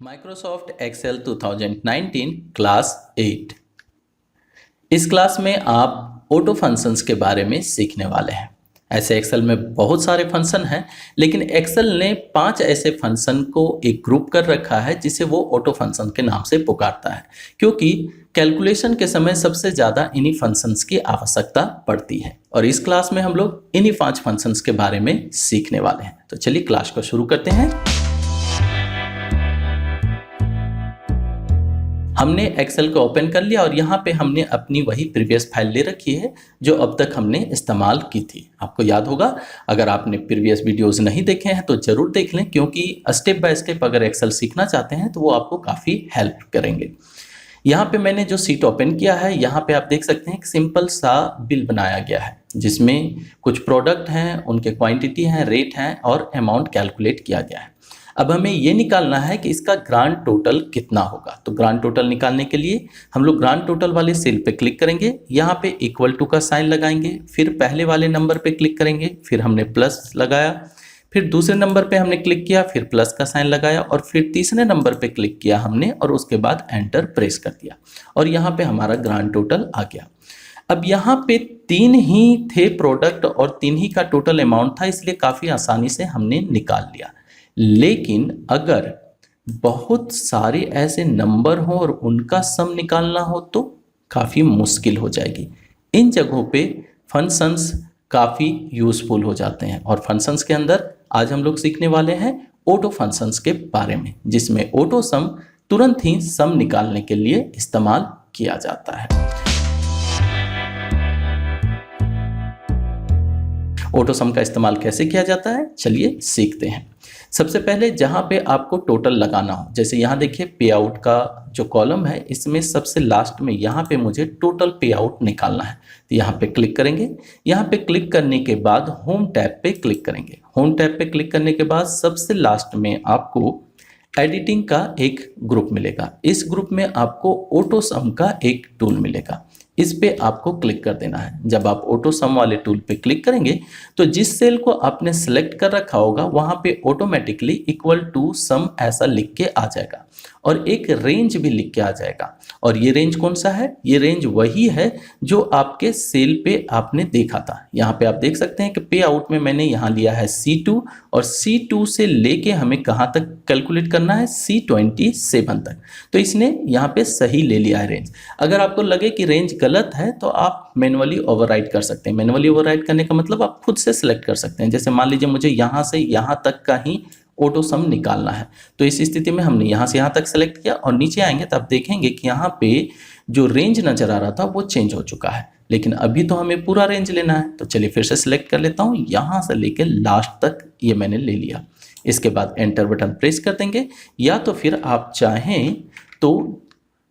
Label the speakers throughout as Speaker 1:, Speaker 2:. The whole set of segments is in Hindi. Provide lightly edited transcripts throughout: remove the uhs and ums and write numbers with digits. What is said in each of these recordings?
Speaker 1: Microsoft Excel 2019 class 8। इस क्लास में आप ऑटो फंक्शंस के बारे में सीखने वाले हैं। ऐसे एक्सेल में बहुत सारे फंक्शन हैं, लेकिन एक्सेल ने 5 ऐसे फंक्शन को एक ग्रुप कर रखा है जिसे वो ऑटो फंक्शन के नाम से पुकारता है, क्योंकि कैलकुलेशन के समय सबसे ज़्यादा इन्हीं फंक्शंस की आवश्यकता पड़ती है। और इस क्लास में हम लोग इन्हीं 5 फंक्शंस के बारे में सीखने वाले हैं। तो चलिए क्लास को शुरू करते हैं। हमने एक्सेल को ओपन कर लिया और यहाँ पे हमने अपनी वही प्रीवियस फाइल ले रखी है जो अब तक हमने इस्तेमाल की थी। आपको याद होगा, अगर आपने प्रीवियस वीडियोस नहीं देखे हैं तो ज़रूर देख लें, क्योंकि स्टेप बाय स्टेप अगर एक्सेल सीखना चाहते हैं तो वो आपको काफ़ी हेल्प करेंगे। यहाँ पे मैंने जो सीट ओपन किया है, यहाँ पे आप देख सकते हैं कि सिंपल सा बिल बनाया गया है जिसमें कुछ प्रोडक्ट हैं, उनके क्वांटिटी हैं, रेट हैं और अमाउंट कैलकुलेट किया गया है। अब हमें ये निकालना है कि इसका ग्रांड टोटल कितना होगा। तो ग्रांड टोटल निकालने के लिए हम लोग ग्रांड टोटल वाले सेल पे क्लिक करेंगे, यहाँ पे इक्वल टू का साइन लगाएंगे, फिर पहले वाले नंबर पे क्लिक करेंगे, फिर हमने प्लस लगाया, फिर दूसरे नंबर पे हमने क्लिक किया, फिर प्लस का साइन लगाया और फिर तीसरे नंबर पे क्लिक किया हमने और उसके बाद एंटर प्रेस कर दिया और यहाँ पे हमारा ग्रांड टोटल आ गया। अब यहाँ पे 3 ही थे प्रोडक्ट और 3 ही का टोटल अमाउंट था, इसलिए काफ़ी आसानी से हमने निकाल लिया। लेकिन अगर बहुत सारे ऐसे नंबर हों और उनका सम निकालना हो तो काफ़ी मुश्किल हो जाएगी। इन जगहों पे फंक्शंस काफ़ी यूज़फुल हो जाते हैं और फंक्शंस के अंदर आज हम लोग सीखने वाले हैं ऑटो फंक्शंस के बारे में, जिसमें ऑटो सम तुरंत ही सम निकालने के लिए इस्तेमाल किया जाता है। ऑटो सम का इस्तेमाल कैसे किया जाता है, चलिए सीखते हैं। सबसे पहले जहाँ पे आपको टोटल लगाना हो, जैसे यहाँ देखिए पे आउट का जो कॉलम है, इसमें सबसे लास्ट में यहाँ पे मुझे टोटल पे आउट निकालना है। तो यहाँ पे क्लिक करेंगे, यहाँ पे क्लिक करने के बाद होम टैब पे क्लिक करेंगे। होम टैब पे क्लिक करने के बाद सबसे लास्ट में आपको एडिटिंग का एक ग्रुप मिलेगा। इस ग्रुप में आपको ऑटो सम का एक टूल मिलेगा, इस पे आपको क्लिक कर देना है। जब आप ऑटो सम वाले टूल पे क्लिक करेंगे तो जिस सेल को आपने सेलेक्ट कर रखा होगा वहां पे ऑटोमेटिकली इक्वल टू सम ऐसा लिख के आ जाएगा और एक रेंज भी लिख के आ जाएगा। और ये रेंज कौन सा है? ये रेंज वही है जो आपके सेल पे आपने देखा था। यहाँ पे आप देख सकते हैं कि पे आउट में मैंने यहाँ लिया है C2 और C2 से लेके हमें कहाँ तक कैलकुलेट करना है, C27 तक। तो इसने यहाँ पे सही ले लिया है रेंज। अगर आपको लगे कि रेंज गलत है तो आप मैनुअली ओवरराइट कर सकते हैं। मैनुअली ओवरराइट करने का मतलब आप खुद से सिलेक्ट कर सकते हैं। जैसे मान लीजिए मुझे यहाँ से यहाँ तक का ही ऑटो सम निकालना है, तो इस स्थिति में हमने यहाँ से यहाँ तक सेलेक्ट किया और नीचे आएंगे तो आप देखेंगे कि यहाँ पे जो रेंज नज़र आ रहा था वो चेंज हो चुका है, लेकिन अभी तो हमें पूरा रेंज लेना है। तो चलिए फिर से सिलेक्ट कर लेता हूँ, यहाँ से लेके लास्ट तक ये मैंने ले लिया। इसके बाद एंटर बटन प्रेस कर देंगे, या तो फिर आप चाहें तो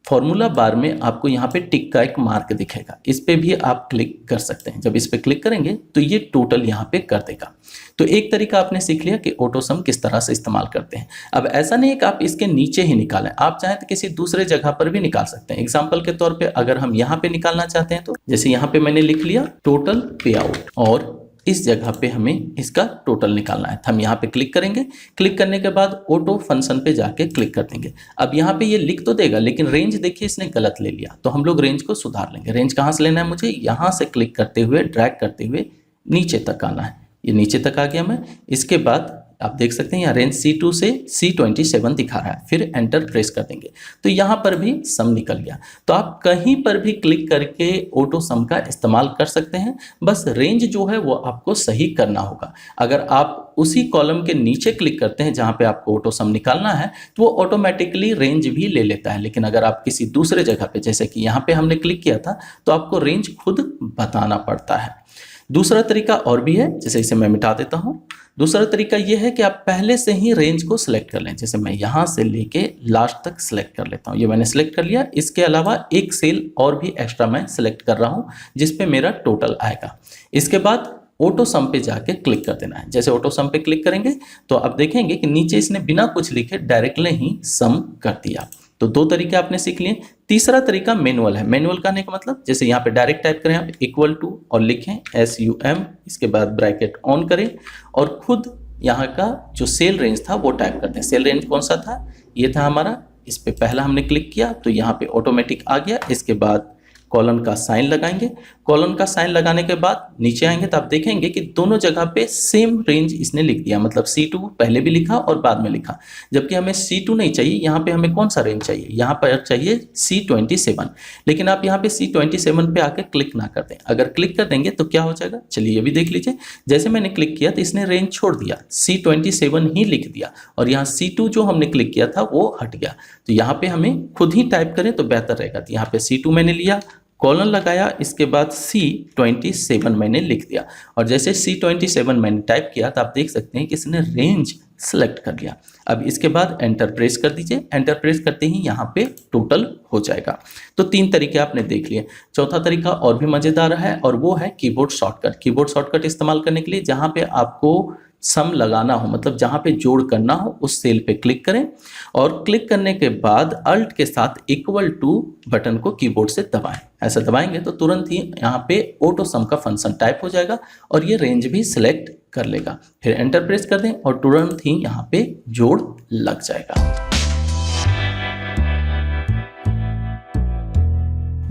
Speaker 1: फॉर्मूला बार में आपको यहाँ पे टिक का एक मार्क दिखेगा, इस पे भी आप क्लिक कर सकते हैं। जब इस पे क्लिक करेंगे तो ये टोटल यहाँ पे कर देगा। तो एक तरीका आपने सीख लिया कि ऑटो सम किस तरह से इस्तेमाल करते हैं। अब ऐसा नहीं है कि आप इसके नीचे ही निकालें, आप चाहें तो किसी दूसरे जगह पर भी निकाल सकते हैं। एग्जाम्पल के तौर पर अगर हम यहाँ पे निकालना चाहते हैं तो जैसे यहाँ पे मैंने लिख लिया टोटल पे आउट और इस जगह पे हमें इसका टोटल निकालना है। तो हम यहाँ पे क्लिक करेंगे, क्लिक करने के बाद ऑटो फंक्शन पे जाके क्लिक कर देंगे। अब यहाँ पे ये लिख तो देगा, लेकिन रेंज देखिए इसने गलत ले लिया, तो हम लोग रेंज को सुधार लेंगे। रेंज कहाँ से लेना है मुझे? यहाँ से क्लिक करते हुए ड्रैग करते हुए नीचे तक आना है। ये नीचे तक आ गया मैं। इसके बाद आप देख सकते हैं यहाँ रेंज C2 से C27 दिखा रहा है, फिर एंटर प्रेस कर देंगे तो यहाँ पर भी सम निकल गया। तो आप कहीं पर भी क्लिक करके ऑटो सम का इस्तेमाल कर सकते हैं, बस रेंज जो है वो आपको सही करना होगा। अगर आप उसी कॉलम के नीचे क्लिक करते हैं जहाँ पे आपको ऑटो सम निकालना है तो वो ऑटोमेटिकली रेंज भी ले लेता है, लेकिन अगर आप किसी दूसरे जगह पे, जैसे कि यहाँ पे हमने क्लिक किया था, तो आपको रेंज खुद बताना पड़ता है। दूसरा तरीका और भी है, जैसे इसे मैं मिटा देता हूँ। दूसरा तरीका यह है कि आप पहले से ही रेंज को सिलेक्ट कर लें। जैसे मैं यहाँ से लेके लास्ट तक सिलेक्ट कर लेता हूँ, ये मैंने सिलेक्ट कर लिया। इसके अलावा एक सेल और भी एक्स्ट्रा मैं सिलेक्ट कर रहा हूँ जिस पे मेरा टोटल आएगा। इसके बाद ऑटो सम पे जाके क्लिक कर देना है। जैसे ऑटो सम पे क्लिक करेंगे तो आप देखेंगे कि नीचे इसने बिना कुछ लिखे डायरेक्टली ही सम कर दिया। तो 2 तरीके आपने सीख लिए। तीसरा तरीका मैनुअल है। मैनुअल करने का मतलब जैसे यहाँ पे डायरेक्ट टाइप करें आप इक्वल टू और लिखें SUM, इसके बाद ब्रैकेट ऑन करें और खुद यहाँ का जो सेल रेंज था वो टाइप करते हैं। सेल रेंज कौन सा था, ये था हमारा। इस पे पहला हमने क्लिक किया तो यहाँ पे ऑटोमेटिक आ गया। इसके बाद कॉलन का साइन लगाएंगे। कॉलन का साइन लगाने के बाद नीचे आएंगे तो आप देखेंगे कि दोनों जगह पे सेम रेंज इसने लिख दिया, मतलब C2 पहले भी लिखा और बाद में लिखा, जबकि हमें C2 नहीं चाहिए। यहाँ पे हमें कौन सा रेंज चाहिए, यहाँ पर चाहिए C27। लेकिन आप यहाँ पे C27 पे आकर क्लिक ना कर दें। अगर क्लिक कर देंगे तो क्या हो जाएगा, चलिए ये भी देख लीजिए। जैसे मैंने क्लिक किया तो इसने रेंज छोड़ दिया, C27 ही लिख दिया और यहाँ C2 जो हमने क्लिक किया था वो हट गया। तो यहाँ पे हमें खुद ही टाइप करें तो बेहतर रहेगा। तो यहाँ पे C2 मैंने लिया, कॉलन लगाया, इसके बाद C27 मैंने लिख दिया और जैसे C27 मैंने टाइप किया तो आप देख सकते हैं कि इसने रेंज सेलेक्ट कर लिया। अब इसके बाद एंटर प्रेस कर दीजिए। एंटर प्रेस करते ही यहाँ पे टोटल हो जाएगा। तो 3 तरीके आपने देख लिए। चौथा तरीका और भी मज़ेदार है और वो है कीबोर्ड शॉर्टकट। कीबोर्ड शॉर्टकट इस्तेमाल करने के लिए जहाँ पे आपको सम लगाना हो, मतलब जहाँ पे जोड़ करना हो, उस सेल पे क्लिक करें और क्लिक करने के बाद अल्ट के साथ इक्वल टू बटन को कीबोर्ड से दबाएं। ऐसा दबाएंगे तो तुरंत ही यहाँ पे ऑटो सम का फंक्शन टाइप हो जाएगा और ये रेंज भी सिलेक्ट कर लेगा। फिर एंटर प्रेस कर दें और तुरंत ही यहाँ पे जोड़ लग जाएगा।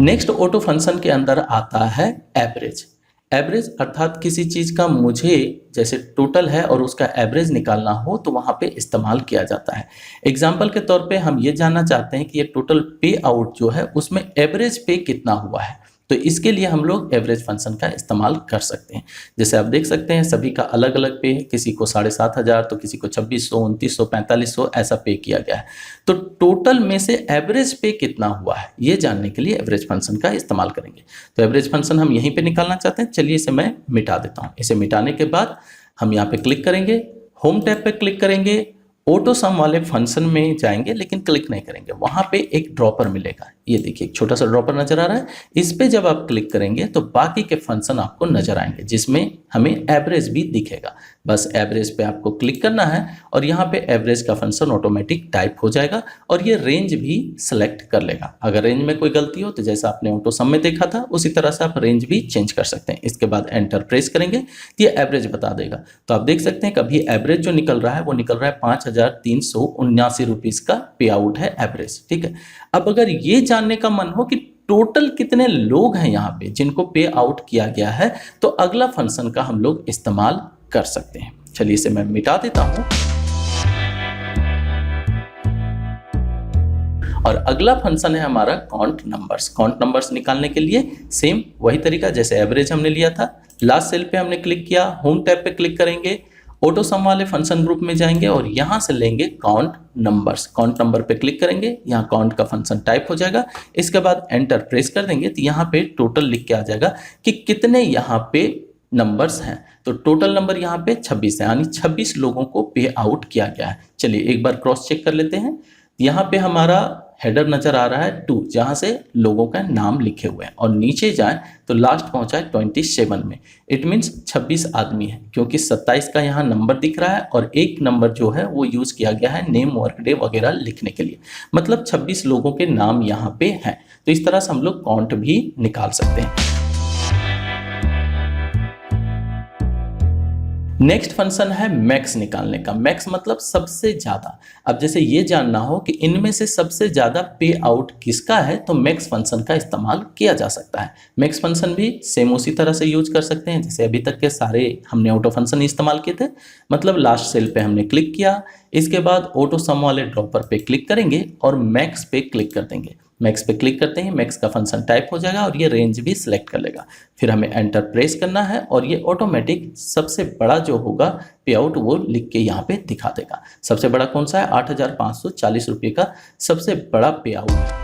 Speaker 1: नेक्स्ट ऑटो फंक्शन के अंदर आता है एवरेज। एवरेज अर्थात किसी चीज का मुझे जैसे टोटल है और उसका एवरेज निकालना हो तो वहां पे इस्तेमाल किया जाता है। एग्जाम्पल के तौर पे हम ये जानना चाहते हैं कि ये टोटल पे आउट जो है उसमें एवरेज पे कितना हुआ है, तो इसके लिए हम लोग एवरेज फंक्शन का इस्तेमाल कर सकते हैं। जैसे आप देख सकते हैं सभी का अलग अलग पे है, किसी को 7,500 तो किसी को 2,600, 2,900, 4,500 ऐसा पे किया गया है। तो टोटल में से एवरेज पे कितना हुआ है ये जानने के लिए एवरेज फंक्शन का इस्तेमाल करेंगे। तो एवरेज फंक्शन हम यहीं पे निकालना चाहते हैं। चलिए इसे मैं मिटा देता हूँ। इसे मिटाने के बाद हम यहाँ पे क्लिक करेंगे, होम टैब पे क्लिक करेंगे, ऑटो सम वाले फंक्शन में जाएंगे लेकिन क्लिक नहीं करेंगे। वहां पे एक ड्रॉपर मिलेगा, ये देखिए एक छोटा सा ड्रॉपर नजर आ रहा है। इस पे जब आप क्लिक करेंगे तो बाकी के फंक्शन आपको नजर आएंगे जिसमें हमें एवरेज भी दिखेगा। बस एवरेज पे आपको क्लिक करना है और यहाँ पे एवरेज का फंक्शन ऑटोमेटिक टाइप हो जाएगा और ये रेंज भी सिलेक्ट कर लेगा। अगर रेंज में कोई गलती हो तो जैसा आपने ऑटो सम में देखा था उसी तरह से आप रेंज भी चेंज कर सकते हैं। इसके बाद एंटर प्रेस करेंगे तो ये एवरेज बता देगा। तो आप देख सकते हैं कभी एवरेज जो निकल रहा है वो निकल रहा है 5,379 रुपीज का पे आउट है एवरेज। ठीक है, अब अगर ये जानने का मन हो कि टोटल कितने लोग हैं यहाँ पे जिनको पे आउट किया गया है तो अगला फंक्शन का हम लोग इस्तेमाल कर सकते हैं। चलिए इसे मैं मिटा देता हूं और अगला फंक्शन है हमारा काउंट नंबर्स। काउंट नंबर्स निकालने के लिए सेम वही तरीका जैसे एवरेज हमने लिया था। लास्ट सेल पे हमने क्लिक किया, होम टैब पे क्लिक करेंगे, ऑटो सम वाले फंक्शन ग्रुप में जाएंगे और यहां से लेंगे काउंट नंबर्स। काउंट नंबर पे क्लिक करेंगे, यहाँ काउंट का फंक्शन टाइप हो जाएगा। इसके बाद एंटर प्रेस कर देंगे तो यहाँ पे टोटल लिख के आ जाएगा कि कितने यहाँ पे नंबर्स हैं। तो टोटल नंबर यहाँ पे 26 है, यानी 26 लोगों को पे आउट किया गया है। चलिए एक बार क्रॉस चेक कर लेते हैं। यहाँ पे हमारा हेडर नजर आ रहा है 2, जहां से लोगों का नाम लिखे हुए हैं और नीचे जाएं तो लास्ट पहुंचा है 27 में। इट मीन्स 26 आदमी है क्योंकि 27 का यहाँ नंबर दिख रहा है और एक नंबर जो है वो यूज किया गया है नेम, वर्क डे वगैरह लिखने के लिए, मतलब 26 लोगों के नाम यहाँ पे हैं। तो इस तरह से हम लोग काउंट भी निकाल सकते हैं। नेक्स्ट फंक्शन है मैक्स निकालने का। मैक्स मतलब सबसे ज्यादा। अब जैसे ये जानना हो कि इनमें से सबसे ज्यादा पे आउट किसका है तो मैक्स फंक्शन का इस्तेमाल किया जा सकता है। मैक्स फंक्शन भी सेम उसी तरह से यूज कर सकते हैं जैसे अभी तक के सारे हमने ऑटो फंक्शन इस्तेमाल किए थे। मतलब लास्ट सेल पे हमने क्लिक किया, इसके बाद ऑटो सम वाले ड्रॉपर पे क्लिक करेंगे और मैक्स पे क्लिक कर देंगे। मैक्स पे क्लिक करते हैं, मैक्स का फंक्शन टाइप हो जाएगा और ये रेंज भी सिलेक्ट कर लेगा। फिर हमें एंटर प्रेस करना है और ये ऑटोमेटिक सबसे बड़ा जो होगा पे आउट वो लिख के यहाँ पे दिखा देगा। सबसे बड़ा कौन सा है, 8,540 रुपये का सबसे बड़ा पे आउट है।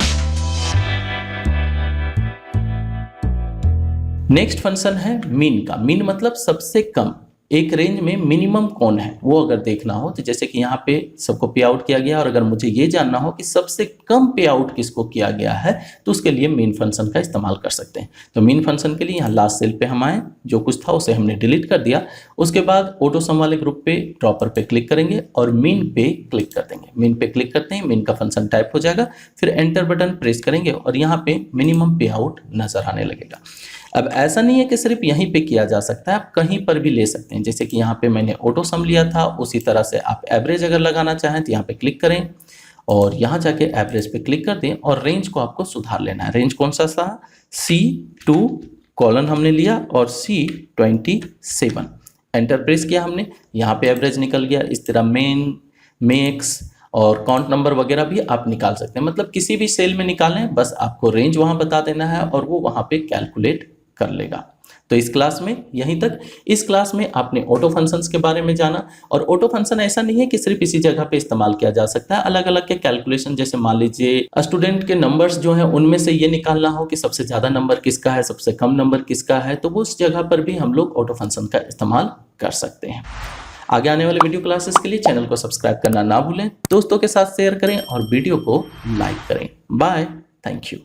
Speaker 1: नेक्स्ट फंक्शन है मीन का। मीन मतलब सबसे कम। एक रेंज में मिनिमम कौन है वो अगर देखना हो तो जैसे कि यहाँ पे सबको पे आउट किया गया और अगर मुझे ये जानना हो कि सबसे कम पे आउट किसको किया गया है तो उसके लिए मीन फंक्शन का इस्तेमाल कर सकते हैं। तो मीन फंक्शन के लिए यहाँ लास्ट सेल पे हम आए, जो कुछ था उसे हमने डिलीट कर दिया। उसके बाद ऑटो सम वाले ग्रुप पे ड्रॉपर पे क्लिक करेंगे और मीन पे क्लिक कर देंगे। मीन पे क्लिक करते हैं, मीन का फंक्शन टाइप हो जाएगा। फिर एंटर बटन प्रेस करेंगे और यहाँ पे मिनिमम पे आउट नजर आने लगेगा। अब ऐसा नहीं है कि सिर्फ यहीं पे किया जा सकता है, आप कहीं पर भी ले सकते हैं। हैं। जैसे कि यहाँ पे मैंने ऑटो सम लिया था, उसी तरह से आप एवरेज अगर लगाना चाहें तो यहाँ पे क्लिक करें और यहाँ जाके एवरेज पे क्लिक कर दें और रेंज को आपको सुधार लेना है। रेंज कौन सा था? C2 कॉलन हमने लिया और C27 एंटर प्रेस किया हमने, यहाँ पे एवरेज निकल गया। इस तरह मेन, मैक्स और काउंट नंबर वगैरह भी आप निकाल सकते हैं, मतलब किसी भी सेल में निकालें, बस आपको रेंज वहाँ बता देना है और वो वहाँ पे कैलकुलेट कर लेगा। तो इस क्लास में यहीं तक। इस क्लास में आपने ऑटो फंक्शंस के बारे में जाना, और ऑटो फंक्शन ऐसा नहीं है कि सिर्फ इसी जगह पे इस्तेमाल किया जा सकता है। अलग अलग के कैलकुलेशन, जैसे मान लीजिए स्टूडेंट के नंबर्स जो हैं उनमें से ये निकालना हो कि सबसे ज़्यादा नंबर किसका है, सबसे कम नंबर किसका है, तो वो उस जगह पर भी हम लोग ऑटो फंक्शन का इस्तेमाल कर सकते हैं। आगे आने वाले वीडियो क्लासेस के लिए चैनल को सब्सक्राइब करना ना भूलें, दोस्तों के साथ शेयर करें और वीडियो को लाइक करें। Bye, thank you.